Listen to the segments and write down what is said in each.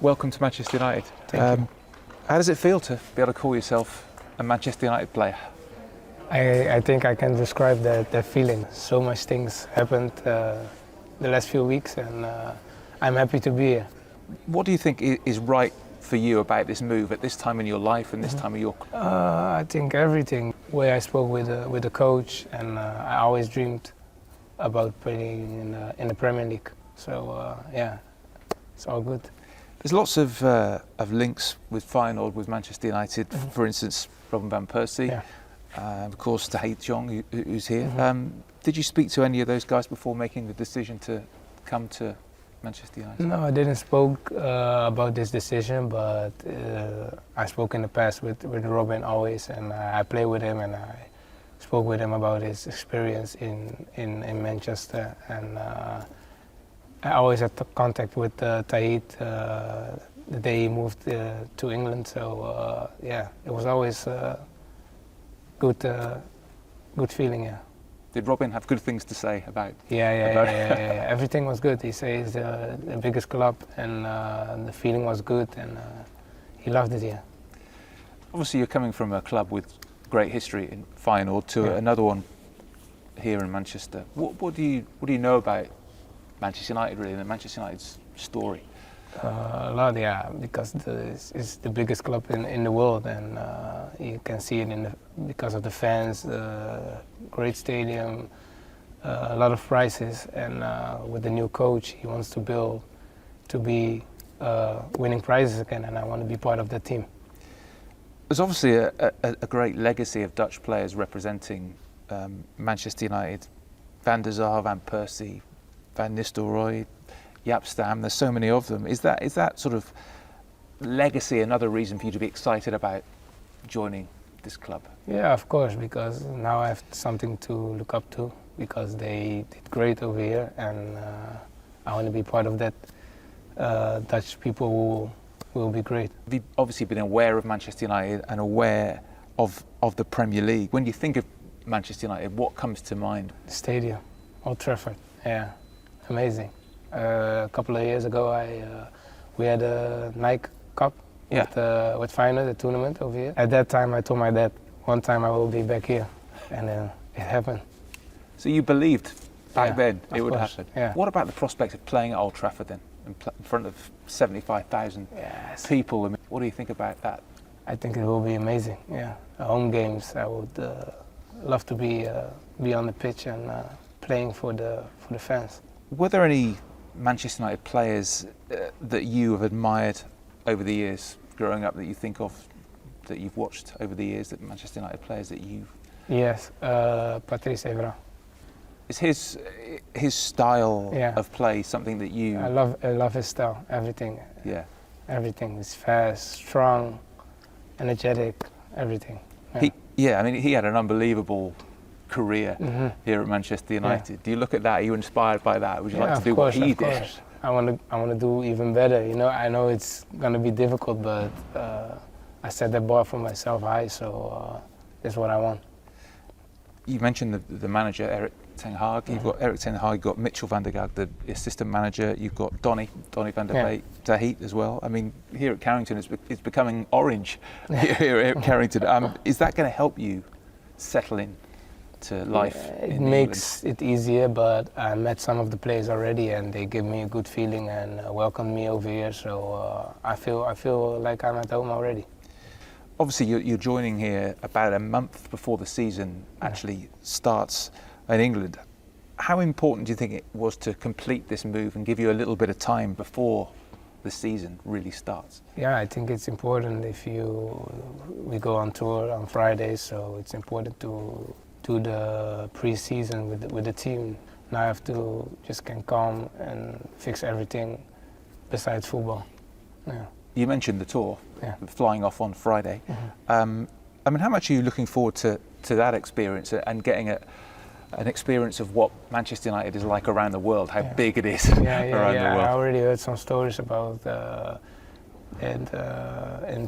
welcome to Manchester United. Thank you. How does it feel to be able to call yourself a Manchester United player? I think I can describe that feeling. So much things happened the last few weeks, and I'm happy to be here. What do you think is right for you about this move at this time in your life and this time of your... I think everything. Way I spoke with the coach, and I always dreamed about playing in the Premier League. So yeah, it's all good. There's lots of links with Feyenoord, with Manchester United. For instance, Robin van Persie. Yeah. Of course, Tahith Jong, who's here. Did you speak to any of those guys before making the decision to come to Manchester United? No, I didn't spoke about this decision, but I spoke in the past with Robin always, and I played with him, and I spoke with him about his experience in Manchester, and I always had contact with Tahith the day he moved to England. So yeah, it was always good feeling. Yeah. Did Robin have good things to say about? Yeah. Everything was good. He says the biggest club, and the feeling was good, and he loved it here. Obviously, you're coming from a club with great history in Feyenoord to another one here in Manchester. What do you know about Manchester United, really, and Manchester United's story? A lot, yeah, because it's the biggest club in the world, and you can see it because of the fans, great stadium, a lot of prizes, and with the new coach, he wants to build to be winning prizes again, and I want to be part of that team. There's obviously a great legacy of Dutch players representing Manchester United. Van der Sar, Van Persie, Van Nistelrooy, Jaap Stam, there's so many of them. Is that sort of legacy another reason for you to be excited about joining this club? Yeah, of course, because now I have something to look up to, because they did great over here, and I want to be part of that Dutch people who will be great. You've obviously been aware of Manchester United and aware of the Premier League. When you think of Manchester United, what comes to mind? The stadium, Old Trafford, yeah, amazing. A couple of years ago, we had a Nike Cup with Feyenoord, the tournament over here. At that time, I told my dad, one time I will be back here, and it happened. So you believed back then it would happen? Yeah. What about the prospect of playing at Old Trafford then, in front of 75,000 people? I mean, what do you think about that? I think it will be amazing, yeah. Home games, I would love to be on the pitch and playing for the fans. Were there any Manchester United players that you have admired over the years, growing up, that you think of, that you've watched over the years, that Manchester United players that you've... Yes, Patrice Evra. Is his style of play something that you... I love his style, everything. Yeah. Everything is fast, strong, energetic, everything. Yeah. I mean, he had an unbelievable career here at Manchester United. Yeah. Do you look at that? Are you inspired by that? Would you like to do what he did? Course. I want to do even better. You know, I know it's gonna be difficult, but I set the bar for myself high, so that's what I want. You mentioned the manager, Erik ten Hag. You've got Erik ten Hag, you've got Mitchell van der Gaag, the assistant manager. You've got Donny van der Beek, Tahith as well. I mean, here at Carrington, it's becoming orange here at Carrington. Is that going to help you settle in to life in England? Makes it easier, but I met some of the players already, and they give me a good feeling and welcomed me over here. So I feel like I'm at home already. Obviously, you're joining here about a month before the season actually starts in England. How important do you think it was to complete this move and give you a little bit of time before the season really starts? Yeah, I think it's important. We go on tour on Fridays, so it's important to do the pre-season with the team. Now I have to just get calm and fix everything besides football. Yeah. You mentioned the tour, flying off on Friday. I mean, how much are you looking forward to that experience and getting an experience of what Manchester United is like around the world, how big it is around the world? I already heard some stories about in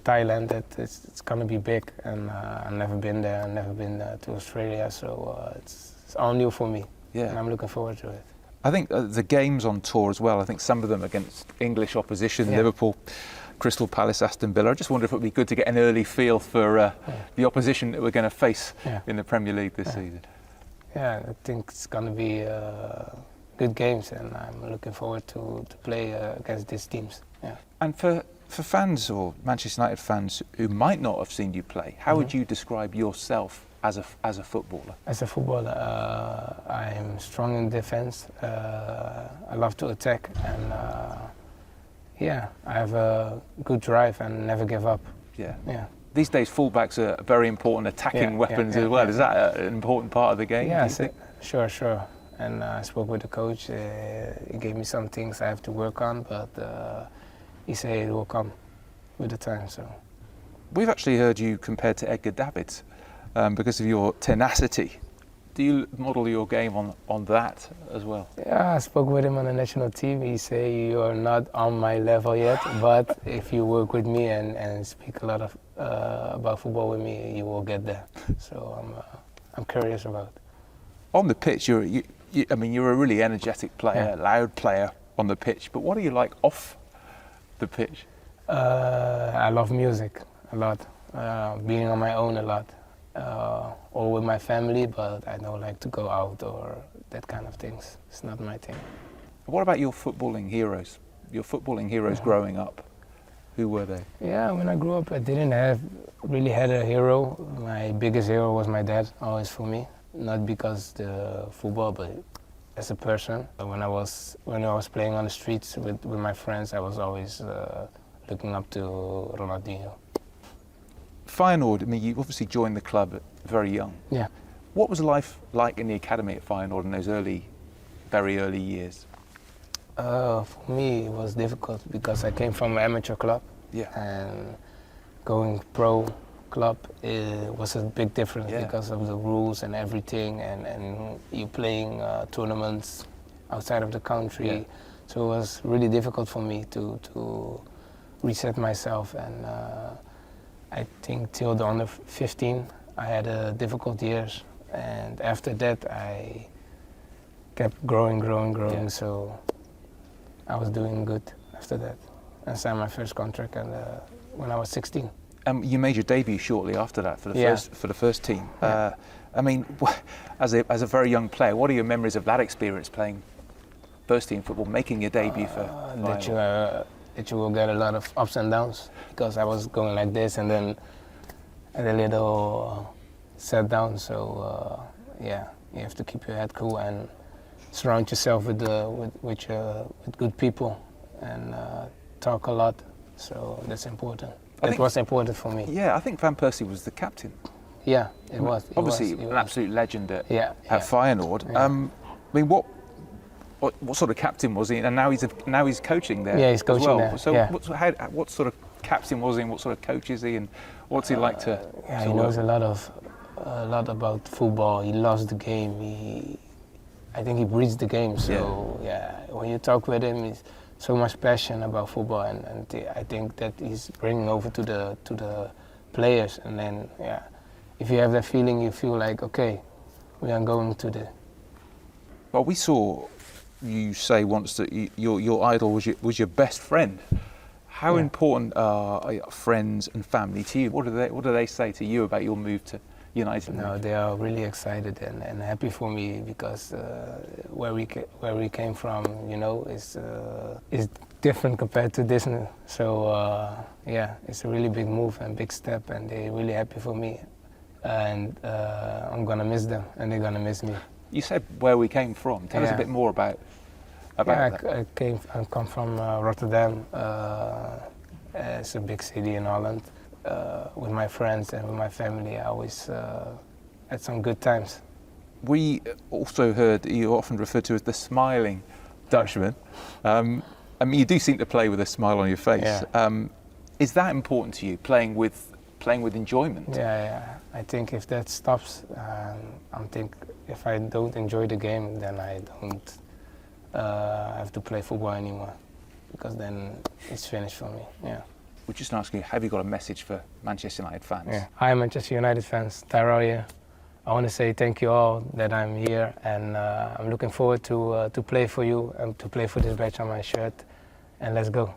Thailand that it's going to be big, and I've never been there. I've never been to Australia, so it's all new for me. Yeah. And I'm looking forward to it. I think the games on tour as well, I think some of them against English opposition, Yeah. Liverpool, Crystal Palace, Aston Villa. I just wonder if it would be good to get an early feel for the opposition that we're going to face in the Premier League this season. Yeah, I think it's going to be good games, and I'm looking forward to play against these teams. Yeah. And for fans or Manchester United fans who might not have seen you play, how would you describe yourself as a footballer? As a footballer, I'm strong in defense. I love to attack, and I have a good drive and never give up. Yeah. These days, fullbacks are very important attacking weapons as well. Is that an important part of the game? Yeah, sure. And I spoke with the coach. He gave me some things I have to work on, but he said it will come with the time. So we've actually heard you compared to Edgar Davids because of your tenacity. Do you model your game on that as well? Yeah, I spoke with him on the national team. He said you're not on my level yet, but if you work with me and speak a lot of about football with me, you will get there. So I'm curious about it. On the pitch, you're a really energetic player, loud player on the pitch. But what are you like off the pitch? I love music a lot, being on my own a lot. Or with my family, but I don't like to go out or that kind of things. It's not my thing. What about your footballing heroes? Your footballing heroes growing up, who were they? Yeah, when I grew up, I didn't really had a hero. My biggest hero was my dad, always for me. Not because the football, but as a person. When I was playing on the streets with my friends, I was always looking up to Ronaldinho. Feyenoord, you obviously joined the club very young. Yeah. What was life like in the academy at Feyenoord in those very early years? For me, it was difficult because I came from an amateur club. Yeah. And going pro club was a big difference because of the rules and everything, and you playing tournaments outside of the country. Yeah. So it was really difficult for me to reset myself, and I think till the under 15 I had difficult years, and after that I kept growing. Yeah. So I was doing good after that. I signed my first contract when I was 16. You made your debut shortly after that for the first team. Yeah. As a very young player, what are your memories of that experience playing first team football, making your debut for that you will get a lot of ups and downs, because I was going like this and then at a little set down. So you have to keep your head cool and surround yourself with good people and talk a lot. So that's important. It was important for me. Yeah, I think Van Persie was the captain. Yeah, it was. Obviously, an absolute legend at Feyenoord. Yeah. What sort of captain was he? And now he's coaching there. Yeah, he's coaching as well. there. So yeah. what sort of captain was he, and what sort of coach is he, and what's he like to? He knows a lot about football. He loves the game. I think he breathes the game. So when you talk with him, he's so much passion about football, and I think that he's bringing over to the players. And then if you have that feeling, you feel like, okay, we are going to the. Well, we saw you say once that your idol was your best friend. How important are friends and family to you? What do they say to you about your move to United? No, they are really excited and happy for me, because where we came from, is different compared to Disney. So it's a really big move and big step, and they're really happy for me. And I'm gonna miss them, and they're gonna miss me. You said where we came from. Tell us a bit more about that. I come from Rotterdam. It's a big city in Holland. With my friends and with my family, I always had some good times. We also heard you often referred to as the smiling Dutchman. You do seem to play with a smile on your face. Yeah. Is that important to you, playing with enjoyment? Yeah. I think if that stops, if I don't enjoy the game, then I don't have to play football anymore, because then it's finished for me. Yeah. We're just asking you, have you got a message for Manchester United fans? Yeah. Hi, Manchester United fans. Tyrell here. I want to say thank you all that I'm here, and I'm looking forward to play for you and to play for this badge on my shirt. And let's go.